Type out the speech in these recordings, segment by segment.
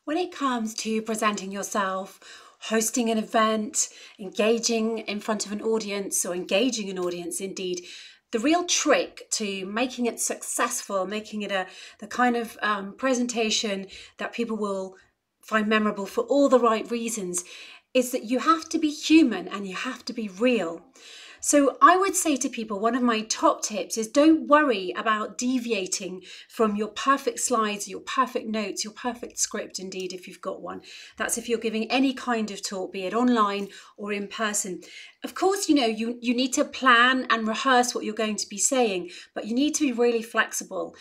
When it comes to presenting yourself, hosting an event, engaging in front of an audience, or engaging an audience indeed, the real trick to making it successful, making it the kind of presentation that people will find memorable for all the right reasons, is that you have to be human and you have to be real. So I would say to people, one of my top tips is don't worry about deviating from your perfect slides, your perfect notes, your perfect script, indeed, if you've got one. That's if you're giving any kind of talk, be it online or in person. Of course, you need to plan and rehearse what you're going to be saying, but you need to be really flexible.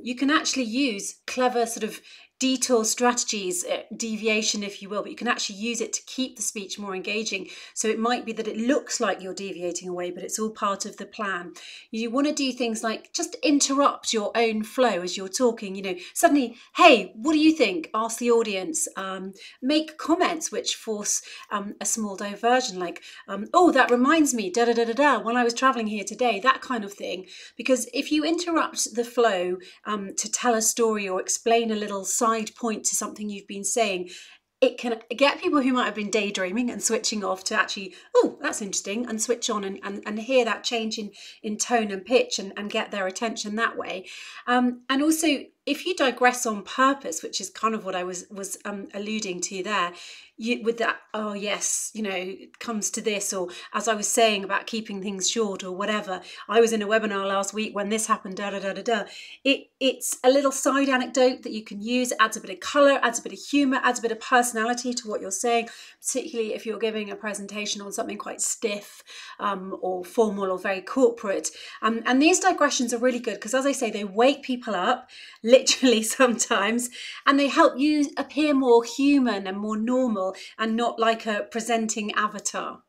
You can actually use clever sort of detour strategies, deviation if you will, but you can actually use it to keep the speech more engaging. So it might be that it looks like you're deviating away, but it's all part of the plan. You want to do things like just interrupt your own flow as you're talking, suddenly, hey, what do you think? Ask the audience, make comments which force a small diversion, like, oh, that reminds me, da da da da da, when I was traveling here today, that kind of thing. Because if you interrupt the flow to tell a story or explain a little side point to something you've been saying, it can get people who might have been daydreaming and switching off to actually, oh, that's interesting, and switch on and hear that change in tone and pitch and get their attention that way. And also, if you digress on purpose, which is kind of what I was alluding to there, with that, oh yes, it comes to this, or as I was saying about keeping things short or whatever, I was in a webinar last week when this happened, da da da da da. It's a little side anecdote that you can use. It adds a bit of colour, adds a bit of humour, adds a bit of personality to what you're saying, particularly if you're giving a presentation on something quite stiff or formal or very corporate. And these digressions are really good because, as I say, they wake people up, literally sometimes, and they help you appear more human and more normal and not like a presenting avatar.